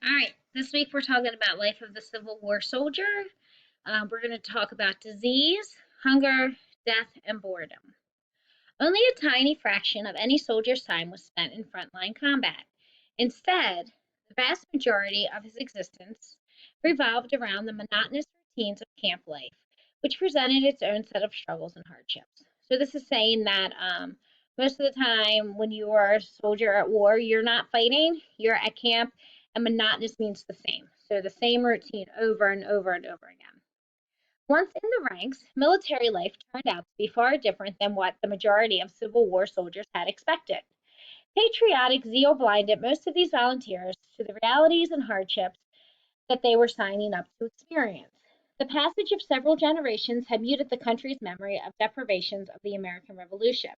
All right, this week we're talking about life of the Civil War soldier. We're going to talk about disease, hunger, death, and boredom. Only a tiny fraction of any soldier's time was spent in frontline combat. Instead, the vast majority of his existence revolved around the monotonous routines of camp life, which presented its own set of struggles and hardships. So, this is saying that most of the time when you are a soldier at war, you're not fighting, you're at camp, and monotonous means the same. So, the same routine over and over and over again. Once in the ranks, military life turned out to be far different than what the majority of Civil War soldiers had expected. Patriotic zeal blinded most of these volunteers to the realities and hardships that they were signing up to experience. The passage of several generations had muted the country's memory of deprivations of the American Revolution.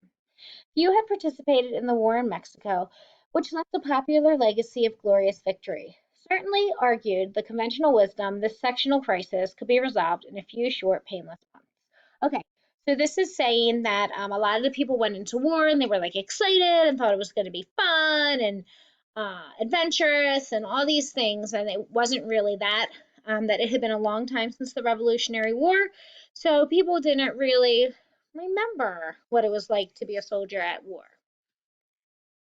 Few had participated in the war in Mexico, which left a popular legacy of glorious victory. Certainly, argued the conventional wisdom, this sectional crisis could be resolved in a few short, painless months. Okay, so this is saying that a lot of the people went into war and they were like excited and thought it was going to be fun and adventurous and all these things, and it wasn't really that. That it had been a long time since the Revolutionary War, so people didn't really remember what it was like to be a soldier at war.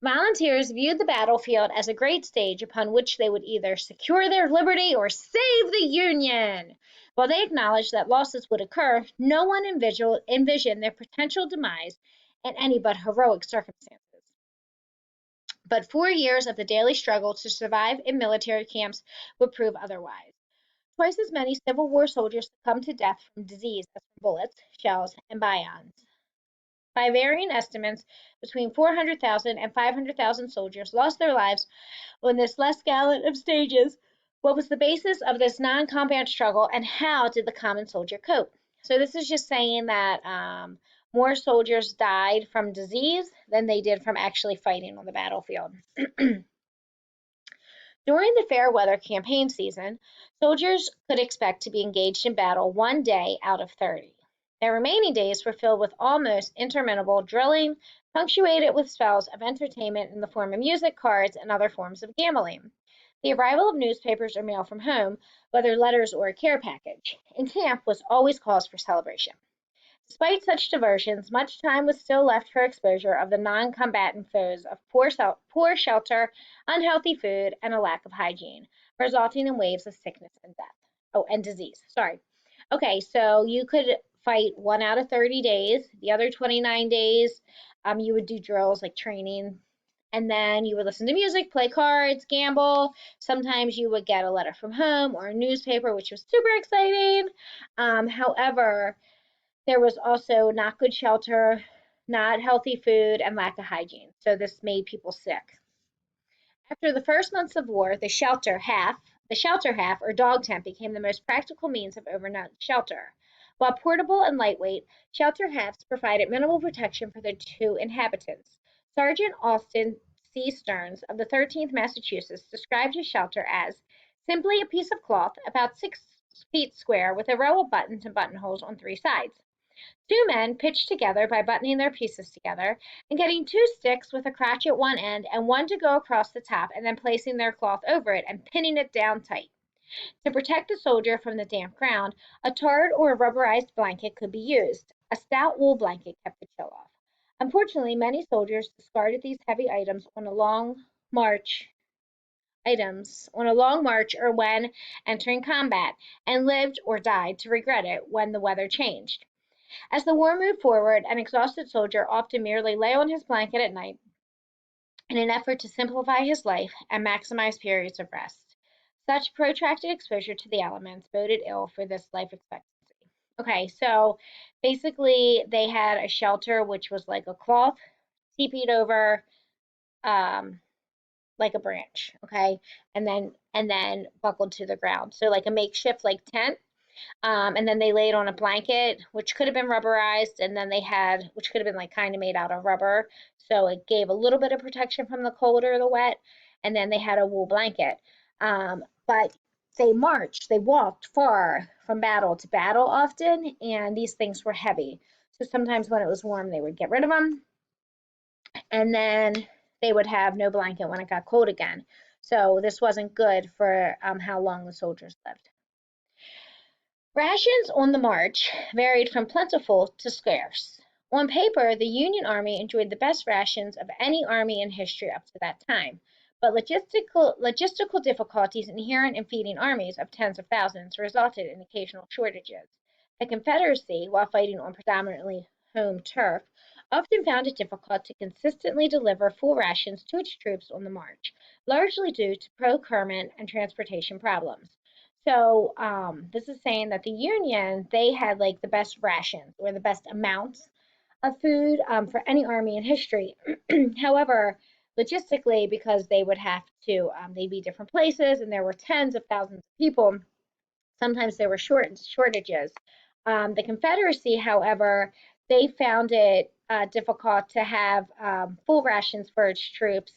Volunteers viewed the battlefield as a great stage upon which they would either secure their liberty or save the Union. While they acknowledged that losses would occur, no one envisioned their potential demise in any but heroic circumstances. But 4 years of the daily struggle to survive in military camps would prove otherwise. Twice as many Civil War soldiers succumbed to death from disease as from bullets, shells, and ions. By varying estimates, between 400,000 and 500,000 soldiers lost their lives on this less gallant of stages. What was the basis of this non combat struggle, and how did the common soldier cope? So, this is just saying that more soldiers died from disease than they did from actually fighting on the battlefield. During the fair weather campaign season, soldiers could expect to be engaged in battle 1 day out of 30. Their remaining days were filled with almost interminable drilling, punctuated with spells of entertainment in the form of music, cards, and other forms of gambling. The arrival of newspapers or mail from home, whether letters or a care package, in camp was always cause for celebration. Despite such diversions, much time was still left for exposure of the non-combatant foes of poor shelter, unhealthy food, and a lack of hygiene, resulting in waves of sickness and death. Oh, and disease. Sorry. Okay, so you could fight 1 out of 30 days. The other 29 days, you would do drills like training, and then you would listen to music, play cards, gamble. Sometimes you would get a letter from home or a newspaper, which was super exciting. However, there was also not good shelter, not healthy food, and lack of hygiene. So this made people sick. After the first months of war, the shelter half or dog tent became the most practical means of overnight shelter. While portable and lightweight, shelter halves provided minimal protection for their two inhabitants. Sergeant Austin C. Stearns of the 13th Massachusetts described his shelter as simply a piece of cloth about 6 feet square with a row of buttons and buttonholes on 3 sides. Two men pitched together by buttoning their pieces together and getting 2 sticks with a crotch at one end and one to go across the top, and then placing their cloth over it and pinning it down tight. To protect the soldier from the damp ground, a tarred or a rubberized blanket could be used. A stout wool blanket kept the chill off. Unfortunately, many soldiers discarded these heavy march items on a long march or when entering combat, and lived or died to regret it when the weather changed. As the war moved forward, an exhausted soldier often merely lay on his blanket at night in an effort to simplify his life and maximize periods of rest. Such protracted exposure to the elements boded ill for this life expectancy. Okay, so basically they had a shelter which was like a cloth teepeed over um, like a branch, okay, and then buckled to the ground. So like a makeshift like tent, and then they laid on a blanket, which could have been rubberized, and then which could have been like kind of made out of rubber. So it gave a little bit of protection from the cold or the wet. And then they had a wool blanket. But they walked far from battle to battle often, and these things were heavy. So sometimes when it was warm, they would get rid of them, and then they would have no blanket when it got cold again. So this wasn't good for how long the soldiers lived. Rations on the march varied from plentiful to scarce. On paper, the Union Army enjoyed the best rations of any army in history up to that time, but logistical difficulties inherent in feeding armies of tens of thousands resulted in occasional shortages. The Confederacy, while fighting on predominantly home turf, often found it difficult to consistently deliver full rations to its troops on the march, largely due to procurement and transportation problems. So this is saying that the Union, they had like the best rations or the best amounts of food for any army in history. However, logistically, because they would have to, they'd be different places and there were tens of thousands of people, sometimes there were shortages. The Confederacy, however, they found it difficult to have full rations for its troops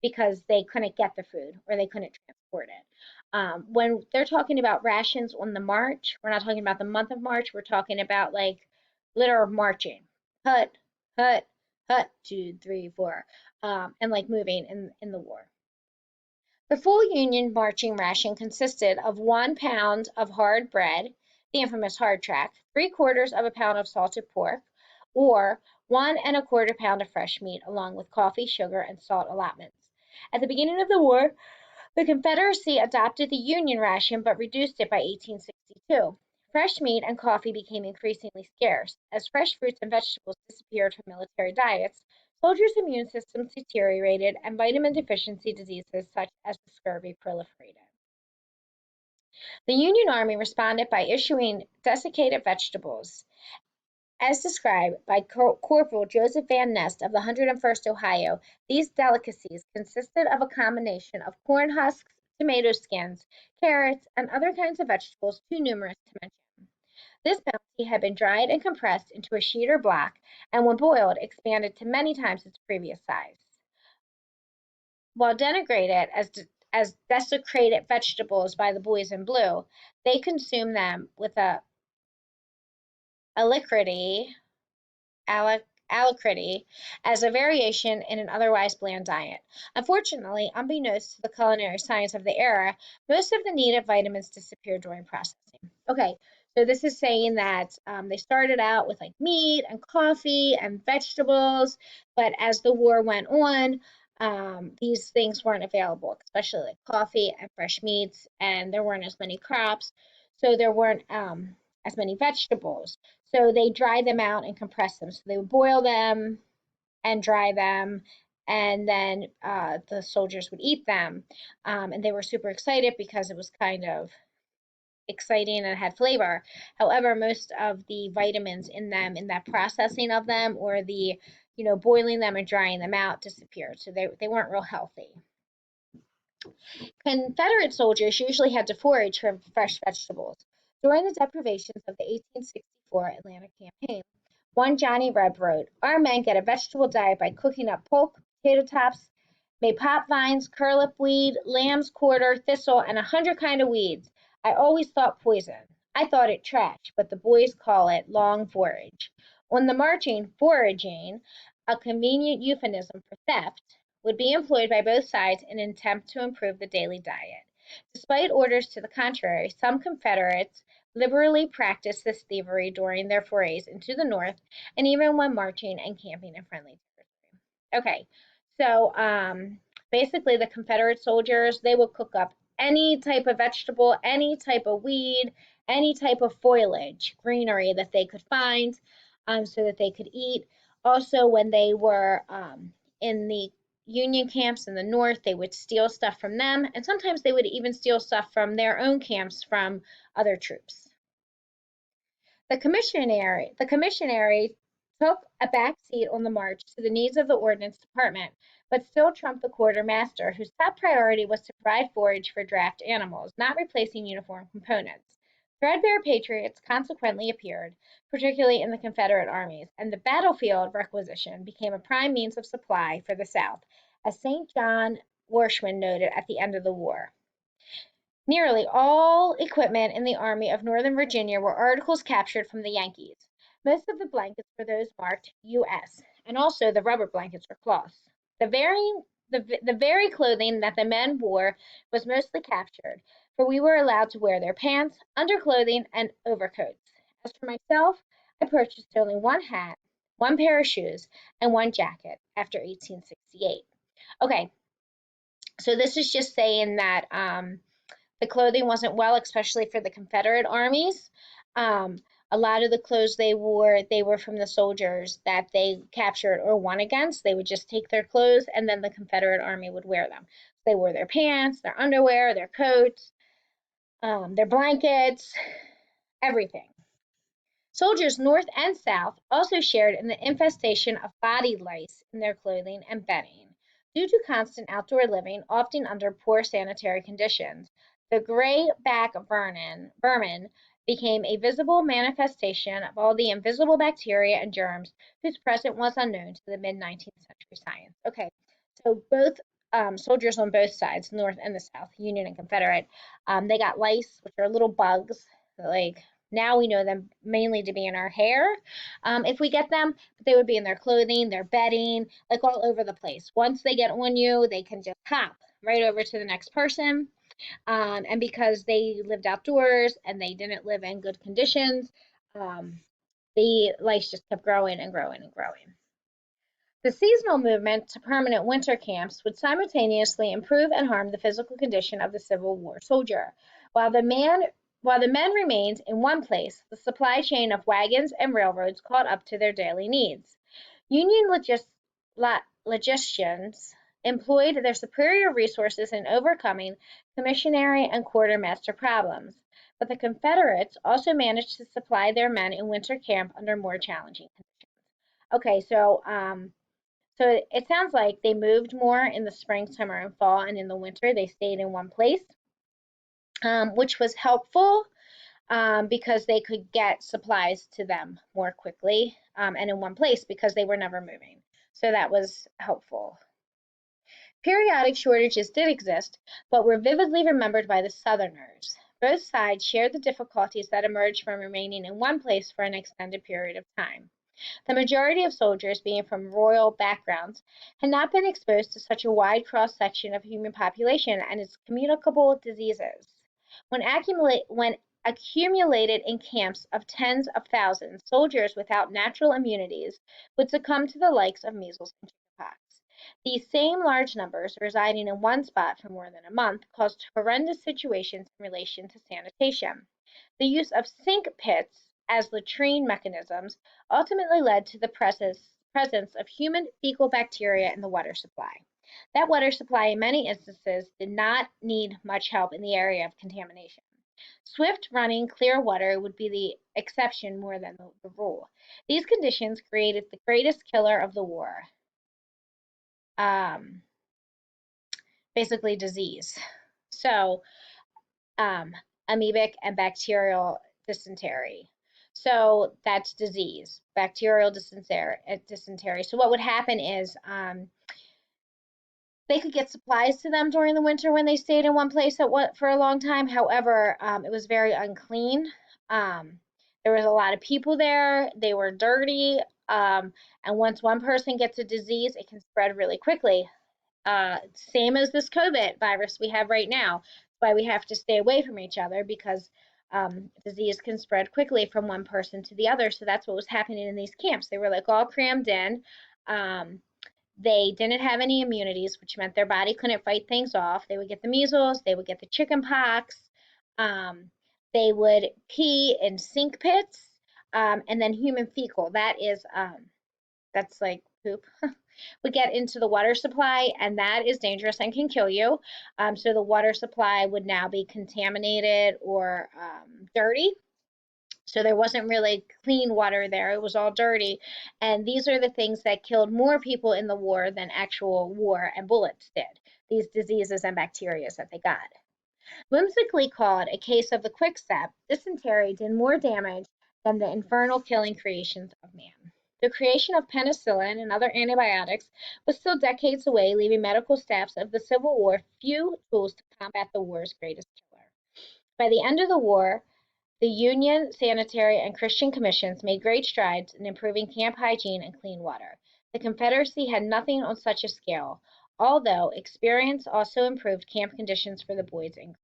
because they couldn't get the food or they couldn't transport it. When they're talking about rations on the march, we're not talking about the month of March, we're talking about like literal marching. Hut, hut, hut, 2, 3, 4, and like moving in the war. The full Union marching ration consisted of 1 pound of hard bread, the infamous hardtack, 3/4 of a pound of salted pork, or 1¼ pound of fresh meat, along with coffee, sugar, and salt allotments. At the beginning of the war, the Confederacy adopted the Union ration but reduced it by 1862. Fresh meat and coffee became increasingly scarce. As fresh fruits and vegetables disappeared from military diets, soldiers' immune systems deteriorated and vitamin deficiency diseases such as the scurvy proliferated. The Union Army responded by issuing desiccated vegetables, as described by Corporal Joseph Van Nest of the 101st Ohio. These delicacies consisted of a combination of corn husks, tomato skins, carrots, and other kinds of vegetables too numerous to mention. This bounty had been dried and compressed into a sheet or block, and when boiled, expanded to many times its previous size. While denigrated as desecrated vegetables by the boys in blue, they consumed them with a alacrity alacrity as a variation in an otherwise bland diet. Unfortunately, unbeknownst to the culinary science of the era, most of the needed vitamins disappeared during processing. Okay, so this is saying that they started out with like meat and coffee and vegetables, but as the war went on, these things weren't available, especially like coffee and fresh meats, and there weren't as many crops, so there weren't as many vegetables. So they dry them out and compress them. So they would boil them and dry them, and then the soldiers would eat them. And they were super excited because it was kind of exciting and had flavor. However, most of the vitamins in them, in that processing of them, or the boiling them and drying them out, disappeared. So they weren't real healthy. Confederate soldiers usually had to forage for fresh vegetables. During the deprivations of the 1864 Atlanta campaign, one Johnny Reb wrote, "Our men get a vegetable diet by cooking up polk, potato tops, maypop vines, curlip weed, lamb's quarter, thistle, and 100 kind of weeds. I always thought poison. I thought it trash, but the boys call it long forage." On the marching, foraging, a convenient euphemism for theft, would be employed by both sides in an attempt to improve the daily diet. Despite orders to the contrary, some Confederates liberally practiced this thievery during their forays into the North and even when marching and camping in friendly territory. Okay, so basically the Confederate soldiers, they would cook up any type of vegetable, any type of weed, any type of foliage, greenery that they could find, so that they could eat. Also, when they were in the Union camps in the North, they would steal stuff from them, and sometimes they would even steal stuff from their own camps from other troops. The commissionary took a back seat on the march to the needs of the Ordnance Department, but still trumped the quartermaster, whose top priority was to provide forage for draft animals, not replacing uniform components. Threadbare patriots consequently appeared, particularly in the Confederate armies, and the battlefield requisition became a prime means of supply for the South, as St. John Worshman noted at the end of the war. Nearly all equipment in the Army of Northern Virginia were articles captured from the Yankees. Most of the blankets were those marked U.S., and also the rubber blankets or cloths. The varying The very clothing that the men wore was mostly captured, for we were allowed to wear their pants, underclothing, and overcoats. As for myself, I purchased only one hat, one pair of shoes, and one jacket after 1868. Okay, so this is just saying that the clothing wasn't well, especially for the Confederate armies. Um, a lot of the clothes they were from the soldiers that they captured or won against. They would just take their clothes and then the Confederate army would wear them. They wore their pants, their underwear, their coats, their blankets, everything. Soldiers north and south also shared in the infestation of body lice in their clothing and bedding. Due to constant outdoor living, often under poor sanitary conditions, the gray back vermin became a visible manifestation of all the invisible bacteria and germs whose presence was unknown to the mid 19th century science. Okay, so both soldiers on both sides, North and the South, Union and Confederate, they got lice, which are little bugs, like now we know them mainly to be in our hair if we get them, but they would be in their clothing, their bedding, like all over the place. Once they get on you, they can just hop right over to the next person. And because they lived outdoors and they didn't live in good conditions, the lice just kept growing and growing and growing. The seasonal movement to permanent winter camps would simultaneously improve and harm the physical condition of the Civil War soldier. While the man while the men remained in one place, the supply chain of wagons and railroads caught up to their daily needs. Union logisticians employed their superior resources in overcoming commissary and quartermaster problems, but the Confederates also managed to supply their men in winter camp under more challenging conditions. Okay, so it sounds like they moved more in the spring, summer, and fall, and in the winter they stayed in one place, which was helpful because they could get supplies to them more quickly and in one place because they were never moving. So that was helpful. Periodic shortages did exist, but were vividly remembered by the Southerners. Both sides shared the difficulties that emerged from remaining in one place for an extended period of time. The majority of soldiers, being from royal backgrounds, had not been exposed to such a wide cross section of human population and its communicable diseases. When, when accumulated in camps of tens of thousands, soldiers without natural immunities would succumb to the likes of measles and chickenpox. These same large numbers, residing in one spot for more than a month, caused horrendous situations in relation to sanitation. The use of sink pits as latrine mechanisms ultimately led to the presence of human fecal bacteria in the water supply. That water supply, in many instances, did not need much help in the area of contamination. Swift running, clear water would be the exception more than the rule. These conditions created the greatest killer of the war, um, basically disease. So, um, amoebic and bacterial dysentery. So that's disease, bacterial dysentery. So what would happen is they could get supplies to them during the winter when they stayed in one place for a long time. However, it was very unclean. Um, there was a lot of people there. They were dirty. And once one person gets a disease, it can spread really quickly. Same as this COVID virus we have right now. That's why we have to stay away from each other because disease can spread quickly from one person to the other. So that's what was happening in these camps. They were like all crammed in. Um, they didn't have any immunities, which meant their body couldn't fight things off. They would get the measles, they would get the chicken pox, um, they would pee in sink pits, and then human fecal. That's like poop. Would get into the water supply, and that is dangerous and can kill you. So the water supply would now be contaminated or dirty. So there wasn't really clean water there. It was all dirty. And these are the things that killed more people in the war than actual war and bullets did, these diseases and bacteria that they got. Whimsically called a case of the quickstep, dysentery did more damage than the infernal killing creations of man. The creation of penicillin and other antibiotics was still decades away, leaving medical staffs of the Civil War few tools to combat the war's greatest killer. By the end of the war, the Union Sanitary and Christian Commissions made great strides in improving camp hygiene and clean water. The Confederacy had nothing on such a scale. although experience also improved camp conditions for the boys and